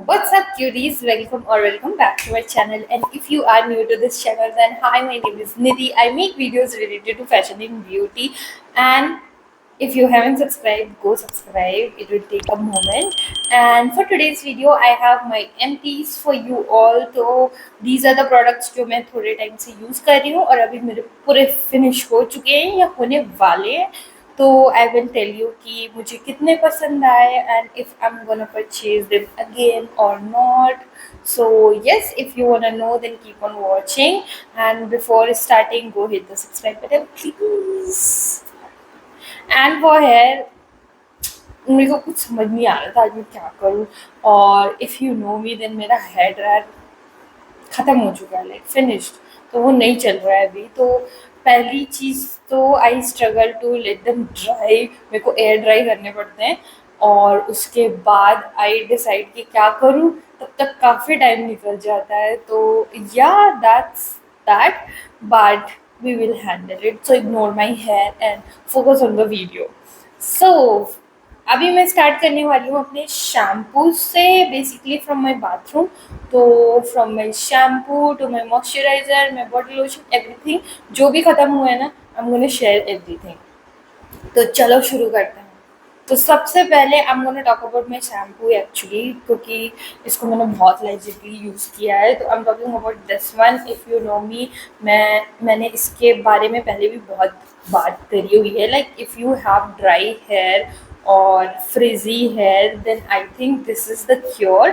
What's up, cuties? Welcome or welcome back to my channel. And if you are new to this channel, then hi, my name is Nidhi. I make videos related to fashion and beauty. And if you haven't subscribed, go subscribe. It will take a moment. And for today's video, I have my empties for you all. तो these are the products जो मैं थोड़े time से use कर रही हूँ और अभी मेरे पूरे फिनिश हो चुके हैं या होने वाले हैं. तो आई विल टेल यू कि मुझे कितने पसंद आए and if I am gonna purchase them again और not. So yes, if you wanna know, then keep on watching. And before starting, go hit the subscribe button, please. And for hair, मेरे को कुछ समझ नहीं आ रहा था आज मैं क्या करूँ. और if you know me, then मेरा हेयर ड्रायर ख़त्म हो चुका है, लाइक फिनिश्ड. तो वो नहीं चल रहा है अभी. तो पहली चीज़ तो I struggle to let them dry. मेरे को एयर ड्राई करने पड़ते हैं. और उसके बाद आई डिसाइड कि क्या करूँ. तब तक काफ़ी टाइम निकल जाता है. तो yeah that's that. But we will handle it. So ignore my hair and focus on the video. So अभी मैं स्टार्ट करने वाली हूँ अपने शैम्पू से, बेसिकली फ्रॉम माई बाथरूम. तो from my shampoo to my moisturiser, my body lotion, everything जो भी ख़त्म हुआ है ना, I am gonna share everything. तो चलो शुरू करते हैं. तो सबसे पहले I am gonna talk about my shampoo actually, क्योंकि इसको मैंने बहुत लेजिटली यूज़ किया है. तो I am talking about this one. If you know me, मैंने इसके बारे में पहले भी बहुत बात करी हुई है. Like if you have dry hair और frizzy hair, then I think this is the cure.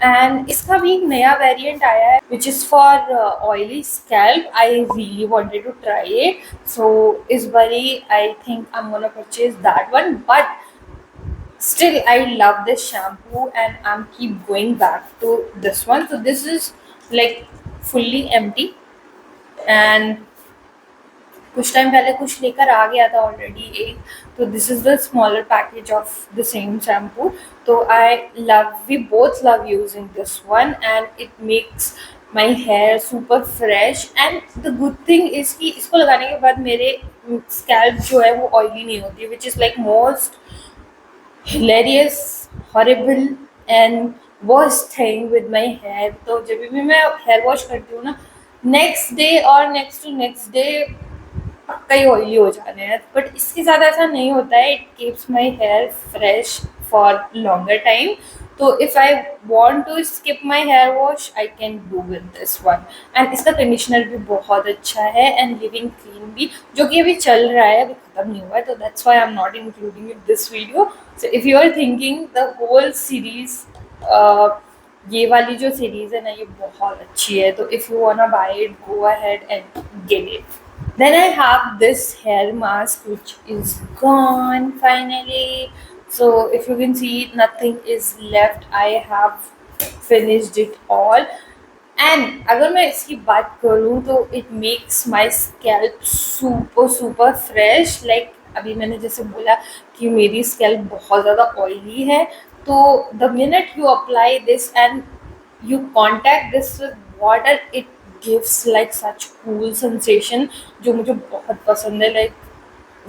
And इसका भी एक नया वेरिएंट आया है which is for oily scalp. I really wanted to try it. So इस बारी I think I am gonna purchase that one. But still I love this shampoo and I'm keep going back to this one. So this is like fully empty. And कुछ time पहले कुछ लेकर आ गया था already एक. तो this is the smaller package of the same shampoo. तो I love, we both love using this one and it makes my hair super fresh. And the good thing is कि इसको लगाने के बाद मेरे स्कैल्प जो है वो ऑयली नहीं होती, विच is like most hilarious, horrible and worst thing with my hair. तो जब भी मैं हेयर वॉश करती हूँ ना, नेक्स्ट डे और नेक्स्ट टू नेक्स्ट डे पक्का ही ऑयली हो जाने हैं. बट इसके साथ ऐसा नहीं होता है. It keeps my hair fresh for longer time. तो if I want to skip my hair wash, I can do with this one. And इसका कंडीशनर भी बहुत अच्छा है एंड लिविंग क्लीन भी, जो कि अभी चल रहा है, अभी ख़त्म नहीं हुआ है. तो that's why I am not including in this video. So if you are thinking the whole series, ये वाली जो सीरीज़ है ना, ये बहुत अच्छी है. तो if you wanna buy it, go ahead and get it. Then I have this hair mask which is gone finally. So if you can see, nothing is left. I have finished it all. And अगर मैं इसकी बात करूँ तो it makes my scalp super super fresh. Like अभी मैंने जैसे बोला कि मेरी scalp बहुत ज़्यादा oily है. तो the minute you apply this and you contact this with water, it gives like such cool sensation जो मुझे बहुत पसंद है. लाइक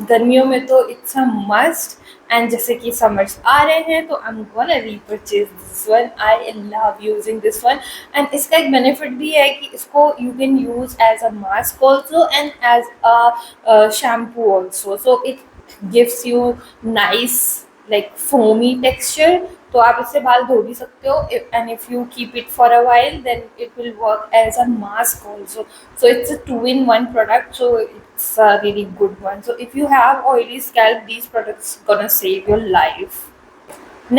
गर्मियों में तो इट्स अ मस्ट. एंड जैसे कि समर्स आ रहे हैं तो I am gonna repurchase this one. I love using this one. And इसका एक बेनिफिट भी है कि इसको you can use as a mask also and as a shampoo also. So it gives you nice like foamy texture. तो आप इससे बाल धो भी सकते हो. And if you keep it for a while, then it will work as a mask also. So it's a 2-in-1 product, so it's a really good one. So if you have oily scalp, these products gonna save your life.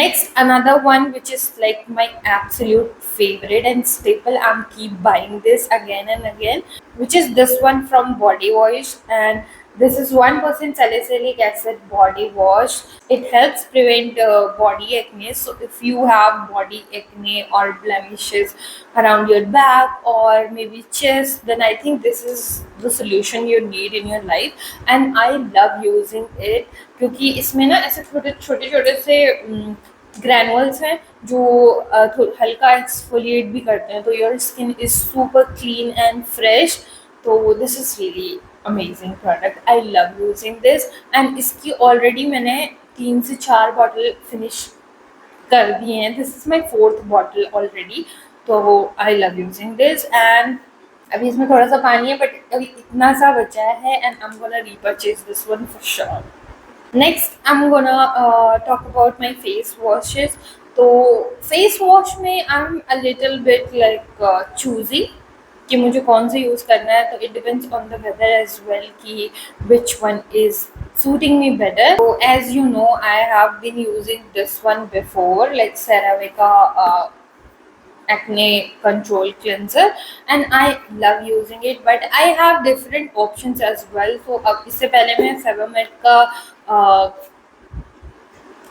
Next, another one which is like my absolute favorite and staple. I'm keep buying this again and again, which is this one from Body Wash. And this is 1% salicylic acid body wash. It helps prevent body acne. So if you have body acne or blemishes around your back or maybe chest, then I think this is the solution you need in your life. And I love using it क्योंकि इसमें ना ऐसे छोटे छोटे छोटे से granules हैं जो हल्का एक्सफोलिएट भी करते हैं. तो your skin is super clean and fresh. तो this is really amazing product. I love using this. And इसकी ऑलरेडी मैंने 3 से 4 बॉटल फिनिश कर दिए हैं. This is my fourth bottle already. तो I love using this. And अभी इसमें थोड़ा सा पानी है बट अभी इतना सा बचा है and I am gonna repurchase this one for sure. Next I am gonna talk about my face washes. तो फेस वॉश में I am a little bit like choosy कि मुझे कौन सा यूज़ करना है. तो it depends on the weather as well कि which one is suiting me better. So as you know, I have been using this one before, like CeraVe acne control cleanser, and I love using it. But I have different options as well. So अब इससे पहले मैं Sebamed का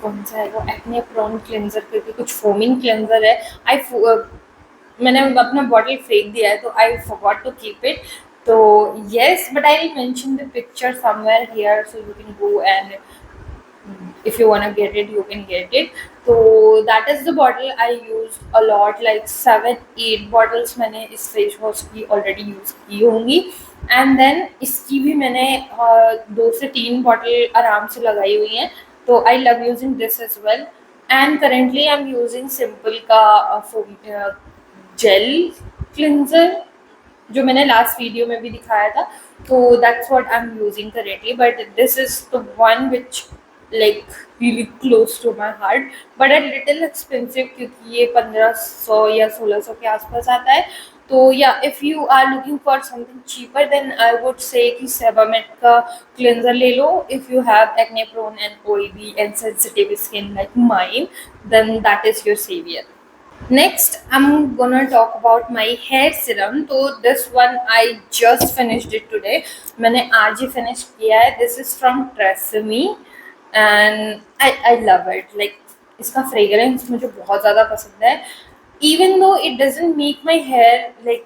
कौन सा है वो acne prone cleanser करके कुछ फोमिंग क्लेंजर है. मैंने अपना बॉटल फेंक दिया है तो I forgot to keep it. तो yes, but I will mention the picture somewhere here so you can go and if you want to get it you can get it. So that is the bottle I used a lot, like 7-8 bottles मैंने इस face wash की already use की होंगी. And then इसकी भी मैंने 2 से 3 bottle आराम से लगाई हुई हैं. तो I love using this as well. And currently I am using simple का जेल क्लिनजर जो मैंने लास्ट वीडियो में भी दिखाया था. तो that's what I am using currently. But this is the one which like really close to my heart, but a little expensive क्योंकि ये 1500 या 1600 के आसपास आता है. तो yeah if you are looking for something cheaper then I would say कि Sebamed का क्लेंजर ले लो. If you have acne prone and oily and sensitive skin like mine then that is your saviour. Next, I'm gonna talk about my hair serum. तो this one I just finished it today. मैंने आज ही finish किया है. This is from Tresemme and I love it. Like इसका fragrance मुझे बहुत ज़्यादा पसंद है. Even though it doesn't make my hair like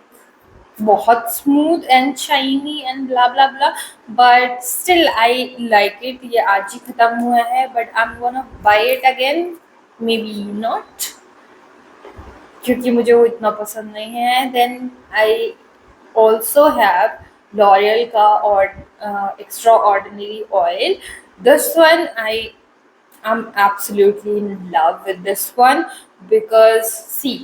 बहुत smooth and shiny and blah blah blah, but still I like it. ये आज ही ख़त्म हुआ है but I'm gonna buy it again. Maybe not. क्योंकि मुझे वो इतना पसंद नहीं है. Then I also have L'Oreal का और extraordinary oil. This one I am absolutely in love with this one because see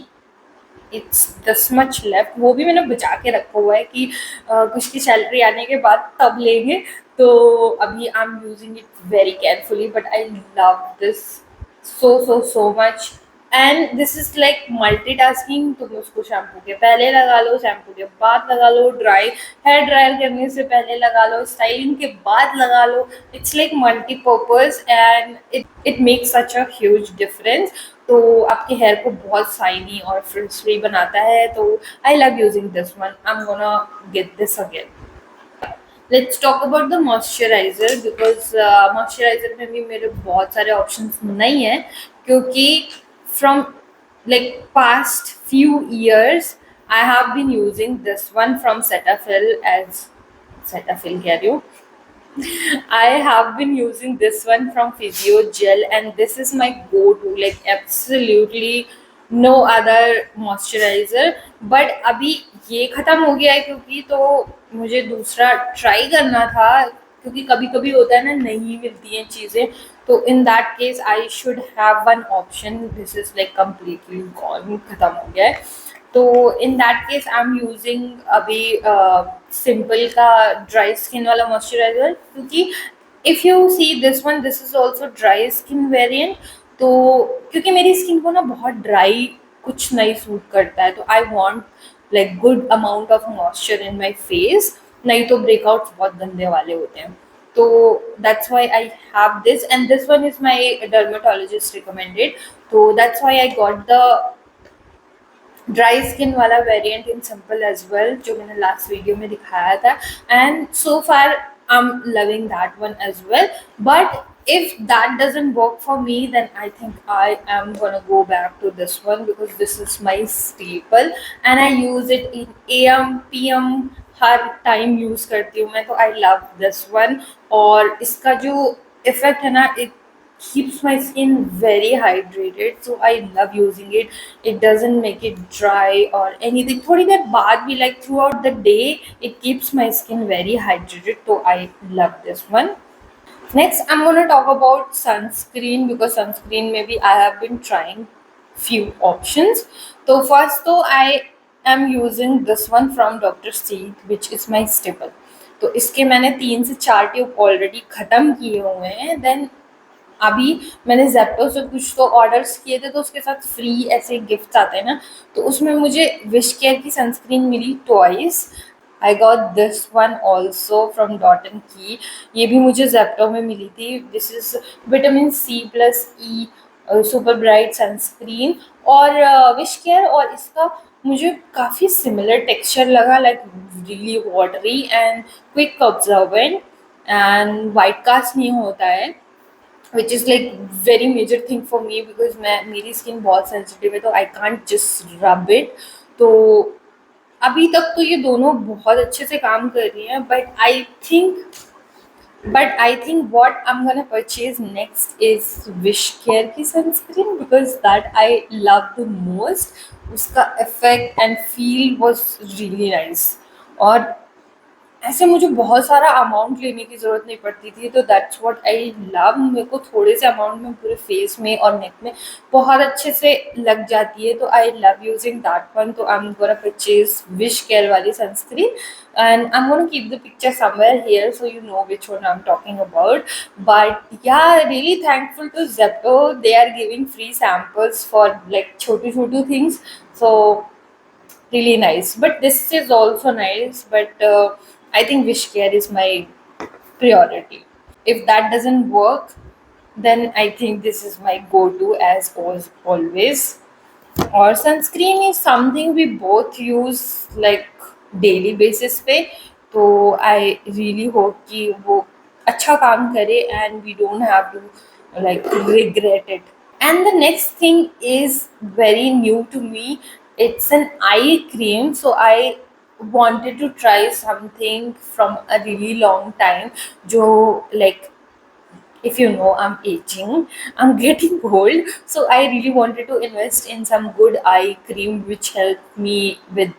it's this much left. वो भी मैंने बचा के रखा हुआ है कि कुछ की सैलरी आने के बाद तब लेंगे. तो अभी आई am using it very carefully but I love this so much. And this is like multitasking. तुम उसको शैम्पू के पहले लगा लो, शैम्पू के बाद लगा लो, ड्राई हेयर ड्रायर करने से पहले लगा लो, स्टाइलिंग के बाद लगा लो. It's like multipurpose and it makes such a huge difference. तो आपके हेयर को बहुत शाइनी और फ्रिज फ्री बनाता है. तो I love using this one. I am gonna get this again. Let's talk about the moisturiser because moisturiser में भी मेरे बहुत सारे ऑप्शंस नहीं हैं क्योंकि from like past few years I have been using this one from Cetaphil as Cetaphil कह रही हूँ. I have been using this one from Physio Gel and this is my go-to, like absolutely no other moisturizer. But अभी ये ख़त्म हो गया है क्योंकि तो मुझे दूसरा ट्राई करना था क्योंकि कभी कभी होता है ना नहीं मिलती हैं चीज़ें. तो in that case I should have one option. This is like completely gone, ख़त्म हो गया है. तो in that case I am using अभी सिंपल का ड्राई स्किन वाला मॉइस्चराइज़र क्योंकि if you see this one this is also dry skin variant. तो क्योंकि मेरी स्किन को ना बहुत ड्राई कुछ नहीं सूट करता है. तो I want like good amount of moisture in my face. नहीं तो ब्रेकआउट्स बहुत गंदे वाले होते हैं. तो that's why I have this and this one is my dermatologist recommended. तो that's why I got the dry skin वाला variant in Simple as well जो मैंने लास्ट वीडियो में दिखाया था. And so far I am loving that one as well. But if that doesn't work for me then I think I am gonna go back to this one because this is my staple and I use it in AM PM her time use करती हूँ मैं. तो I love this one. और इसका जो effect है ना it keeps my skin very hydrated, so I love using it. It doesn't make it dry or anything. थोड़ी देर बाद भी like throughout the day it keeps my skin very hydrated. So I love this one. Next, I'm going to talk about sunscreen, because sunscreen maybe I have been trying few options. So first, though, I am using this one from Dr. Seed, which is my staple. तो इसके मैंने 3 से 4 tube already ख़त्म किए हुए हैं. Then अभी मैंने जेप्टो से कुछ तो ऑर्डर्स किए थे, तो उसके साथ फ्री ऐसे गिफ्ट्स आते हैं ना, तो उसमें मुझे विश केयर की सनस्क्रीन मिली twice. I got this one also from dot and key. ये भी मुझे जेप्टो में मिली थी. This is vitamin C+E super bright sunscreen. और विश केयर और इसका मुझे काफ़ी सिमिलर टेक्सचर लगा, like really watery and quick absorbent, and white cast नहीं होता है, which is like very major thing for me, because मैं मेरी स्किन बहुत सेंसिटिव है, तो I can't just rub it. तो अभी तक तो ये दोनों बहुत अच्छे से काम कर रही हैं, but I think what I'm gonna purchase next is Wish Care की sunscreen, because that I love the most. उसका effect and feel was really nice. और ऐसे मुझे बहुत सारा अमाउंट लेने की ज़रूरत नहीं पड़ती थी, तो दैट्स व्हाट आई लव. मेरे को थोड़े से अमाउंट में पूरे फेस में और नेक में बहुत अच्छे से लग जाती है, तो I love using that one. तो I am gonna purchase Wishcare वाली sunscreen, and I am gonna keep the picture somewhere here so you know which one I am talking about. But yeah, really thankful to Zepto. They are giving free samples for like छोटी things. So really nice. But this is also nice, but I think Wish Care is my priority. If that doesn't work, then I think this is my go-to as always. Or sunscreen is something we both use like daily basis पे, तो I really hope कि वो अच्छा काम करे and we don't have to like regret it. And the next thing is very new to me. It's an eye cream. So I wanted to try something from a really long time. Jo, like, if you know, I'm aging, I'm getting old, so I really wanted to invest in some good eye cream which helped me with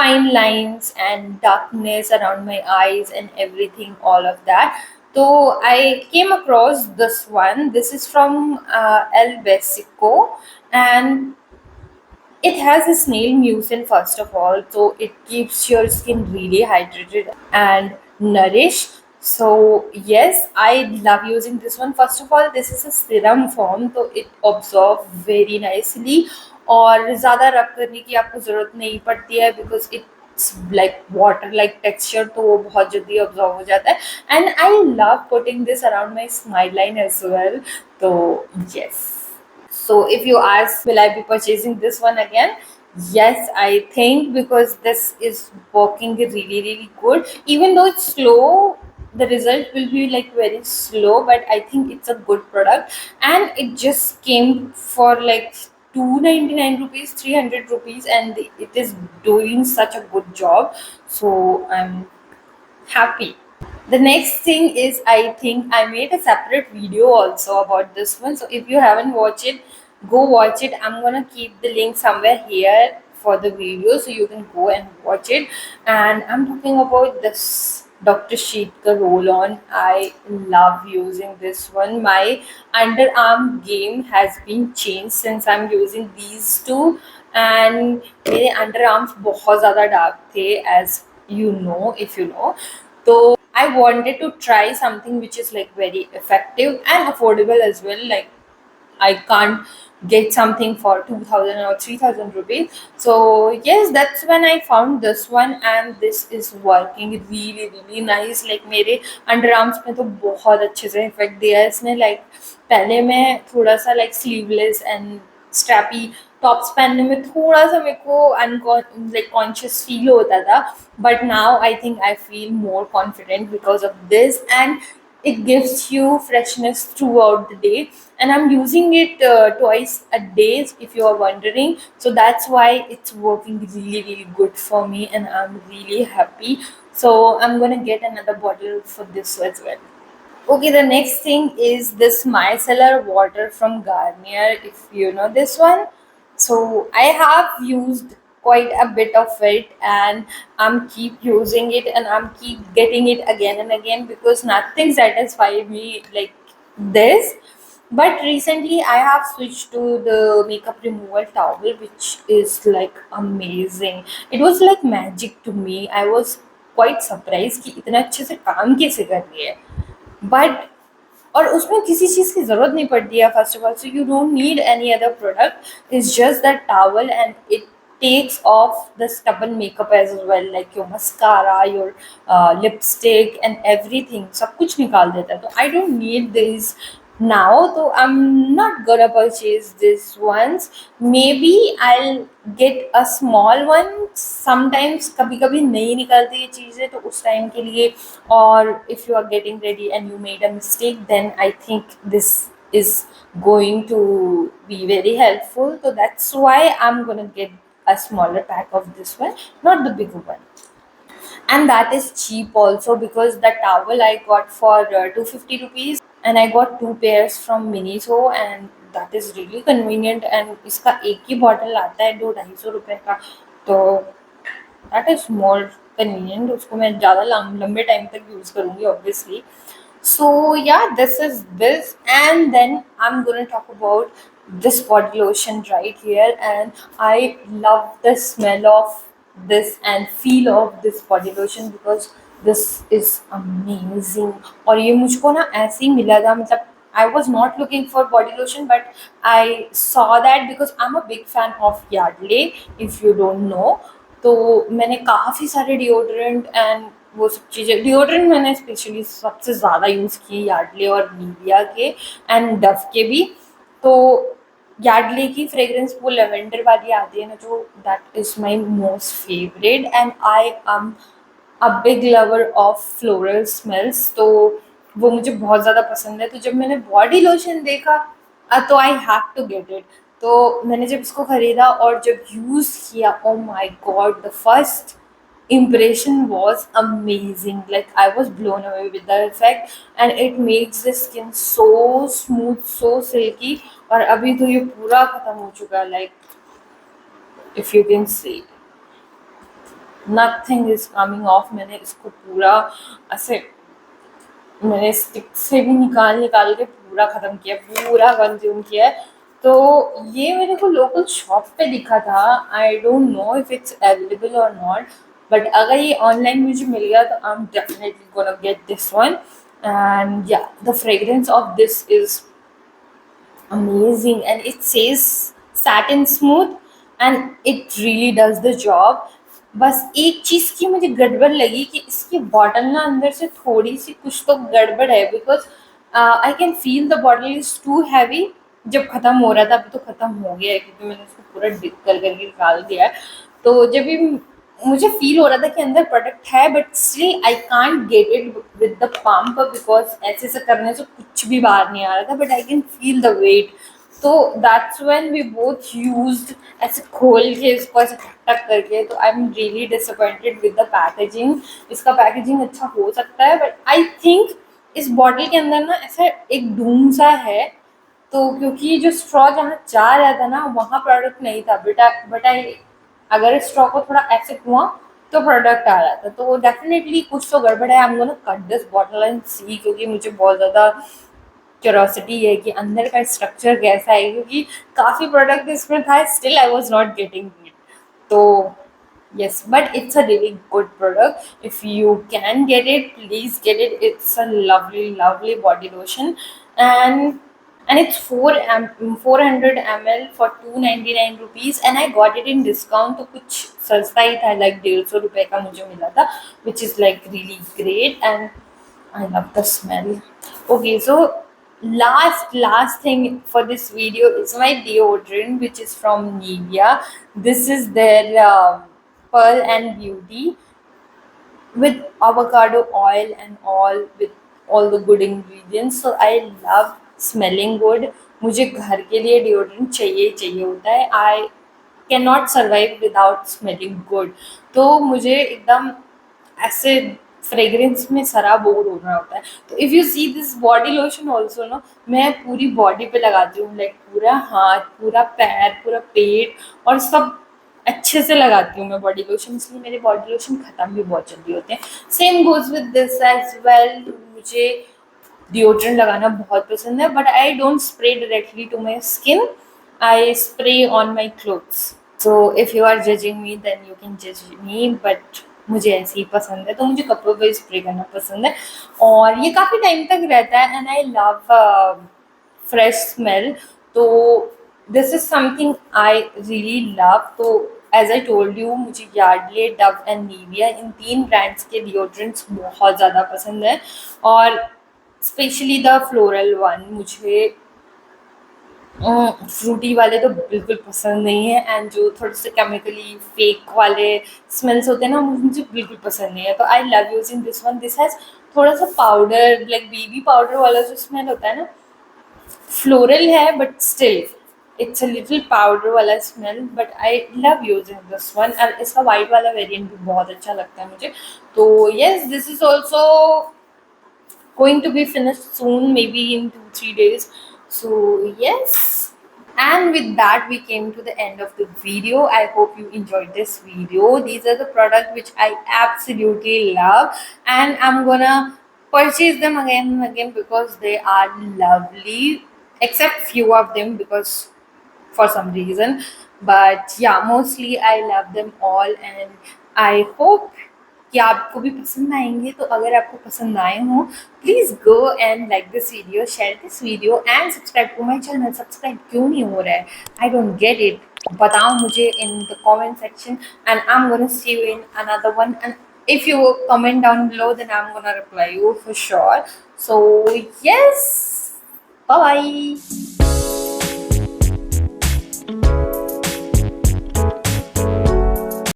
fine lines and darkness around my eyes and everything, all of that. So I came across this one. This is from El Besico, and it has a snail mucin first of all, so it keeps your skin really hydrated and nourished. So yes, I love using this one. First of all, this is a serum form, so it absorbs very nicely. और ज़्यादा रब करने की आपको ज़रूरत नहीं पड़ती है, because it's like water like texture, तो वो बहुत जल्दी ऑब्जॉर्व हो जाता है. And I love putting this around my smile line as well. तो yes. So if you ask, will I be purchasing this one again? Yes, I think, because this is working really good. Even though it's slow, the result will be like very slow, but I think it's a good product, and it just came for like 299 rupees, 300 rupees, and it is doing such a good job. So I'm happy. The next thing is, I think I made a separate video also about this one. So if you haven't watched it, go watch it. I'm gonna keep the link somewhere here for the video so you can go and watch it. And I'm talking about this Dr. Sheetka roll on. I love using this one. My underarm game has been changed since I'm using these two. And मेरे underarms बहुत ज़्यादा dark थे, as you know, if you know. So I wanted to try something which is like very effective and affordable as well. Like, I can't get something for 2000 or 3000 rupees. So yes, that's when I found this one, and this is working really nice. Like मेरे underarms में तो बहुत अच्छे से effect दिया है इसने. Like पहले मैं थोड़ा सा like sleeveless and strappy tops पहनने में थोड़ा सा मेरे को लाइक कॉन्शियस फील होता था, but now I think I feel more confident because of this, and it gives you freshness throughout the day. And I'm using it twice a day, if you are wondering. So that's why it's working really good for me, and I'm really happy. So I'm gonna get another bottle for this as well. Okay, the next thing is this micellar water from Garnier, if you know this one. So I have used quite a bit of it, and I'm keep using it and I'm keep getting it again and again because nothing satisfies me like this. But recently I have switched to the makeup removal towel, which is like amazing. It was like magic to me. I was quite surprised कि इतना अच्छे से काम कैसे कर रही है. But और उसमें किसी चीज़ की ज़रूरत नहीं पड़ती है first of all, so you don't need any other product. It's just that towel and it takes off the stubborn makeup as well, like your mascara, your lipstick and everything. सब कुछ निकाल देता है. तो I don't need this now, so I'm not gonna purchase this ones. Maybe I'll get a small one. Sometimes कभी कभी नहीं निकलती ये चीज़ें, तो उस टाइम के लिए. Or if you are getting ready and you made a mistake, then I think this is going to be very helpful. So that's why I'm gonna get a smaller pack of this one, not the bigger one. And that is cheap also because the towel I got for 250 rupees, and I got two pairs from Miniso, and that is really convenient. And इसका एक ही bottle आता है 200-250 रुपए का, तो that is more convenient. उसको मैं ज़्यादा लंबे टाइम तक यूज़ करूँगी obviously. So yeah, this is this, and then I'm gonna talk about this body lotion right here. And I love the smell of this and feel of this body lotion because this is amazing. और ये मुझको ना ऐसे ही मिला था, मतलब I was not looking for body lotion, but I saw that because I'm a big fan of Yardley, if you don't know. तो मैंने काफ़ी सारे डिओड्रेंट एंड वो सब चीज़ें, डिओड्रेंट मैंने स्पेशली सबसे ज़्यादा यूज़ किए यार्डले और निविया के एंड डव के भी. तो यार्डले की फ्रेग्रेंस वो लेवेंडर वाली आती है ना, जो that is my most favourite. And I am a big lover of floral smells, तो वो मुझे बहुत ज़्यादा पसंद है. तो जब मैंने बॉडी लोशन देखा तो I have to get it. तो मैंने जब इसको ख़रीदा और जब यूज़ किया, oh my god, the first impression was amazing. Like I was blown away with the effect, and it makes the skin so smooth, so silky. और अभी तो ये पूरा खत्म हो चुका है. Like if you can see, nothing is coming off. मैंने इसको पूरा ऐसे, मैंने स्टिक से भी निकाल निकाल के पूरा ख़त्म किया, पूरा कंज्यूम किया है. तो ये मेरे को लोकल शॉप पे दिखा था. I don't know if it's available और नॉट, बट अगर ये ऑनलाइन मुझे मिल गया तो I am definitely gonna get this one. And yeah, the fragrance of this is amazing, and it says satin smooth, and it really does the job. बस एक चीज़ की मुझे गड़बड़ लगी कि इसकी बॉटल ना अंदर से थोड़ी सी कुछ तो गड़बड़ है, because I can feel the bottle is too heavy. जब ख़त्म हो रहा था, अभी तो ख़त्म हो गया है क्योंकि मैंने उसको पूरा डिप कर करके निकाल दिया है. तो जब भी मुझे फील हो रहा था कि अंदर प्रोडक्ट है, but still I can't get it with the pump because ऐसे ऐसे करने से कुछ भी बाहर नहीं आ रहा था, but I can feel the weight. तो that's when we both used ऐसे खोल के इसको ऐसे टक टक करके. तो I am really disappointed with the packaging. इसका पैकेजिंग अच्छा हो सकता है, बट आई थिंक इस बॉटल के अंदर ना ऐसा एक डूम सा है. तो क्योंकि जो स्ट्रॉ जहाँ जा रहा था ना, वहाँ प्रोडक्ट नहीं था, बट आई अगर स्ट्रॉ को थोड़ा ऐसे हुआ तो प्रोडक्ट आ रहा था. तो डेफिनेटली कुछ तो गड़बड़ है. I am gonna cut this bottle and see, क्योंकि मुझे बहुत ज़्यादा क्यूरोसिटी है कि अंदर का स्ट्रक्चर कैसा है, क्योंकि काफ़ी प्रोडक्ट इसमें था, still I was not getting it. तो yes, but it's a really good product. If you can get it, please get it. It's a lovely body lotion. And it's 400 ml for 299 rupees, and I got it in discount, तो कुछ सस्ता ही था, like 150 रुपए का मुझे मिला था, which is like really great. And I love the smell. Okay, so last thing for this video is my deodorant, which is from Nivea. This is their Pearl and Beauty with avocado oil and all, with all the good ingredients. So I love smelling good. मुझे घर के लिए deodorant चाहिए चाहिए होता है. I cannot survive without smelling good. तो मुझे एकदम ऐसे फ्रेग्रेंस में सराबोर होना होता है. तो if you see this body lotion also ना, मैं पूरी बॉडी पे लगाती हूँ, लाइक पूरा हाथ, पूरा पैर, पूरा पेट और सब अच्छे से लगाती हूँ मैं बॉडी लोशन, इसलिए मेरे बॉडी लोशन ख़त्म भी बहुत जल्दी होते हैं। Same goes with this as well. मुझे डिओड्रेंट लगाना बहुत पसंद है, but I don't spray directly to my skin, I spray on my clothes. So if you are judging me then you can जज मी, बट मुझे ऐसे ही पसंद है, तो मुझे कपड़ों पे स्प्रे करना पसंद है और ये काफ़ी टाइम तक रहता है and I love fresh smell. तो this is something I really love. तो एज आई टोल्ड यू, मुझे Yardley, Dove and Nivea, in 3 brands के डिओड्रेंट्स बहुत ज़्यादा पसंद है और स्पेशली द फ्लोरल वन। मुझे फ्रूटी वाले तो बिल्कुल पसंद नहीं है एंड जो थोड़े से केमिकली फेक वाले स्मेल्स होते हैं ना, मुझे बिल्कुल पसंद नहीं है। तो I love using this one. This has थोड़ा सा पाउडर, लाइक बेबी पाउडर वाला जो स्मेल होता है ना, फ्लोरल है but still it's a little powder वाला smell, but I love using this one. और इसका वाइट वाला वेरिएंट भी बहुत अच्छा लगता है मुझे। तो yes, this is also going to be finished soon, maybe in 2-3 days. So yes, and with that we came to the end of the video. I hope you enjoyed this video. These are the products which I absolutely love, and I'm gonna purchase them again and again because they are lovely, except few of them because for some reason. But yeah, mostly I love them all, and I hope कि आपको भी पसंद आएंगे। तो अगर आपको पसंद आए हों, please go and like this video, share this video and subscribe to my channel. Subscribe क्यों नहीं हो रहा है? I don't get it. बताओ मुझे in the comment section and I am gonna see you in another one. And if you comment down below, then I'm gonna reply you for sure. So yes, bye bye.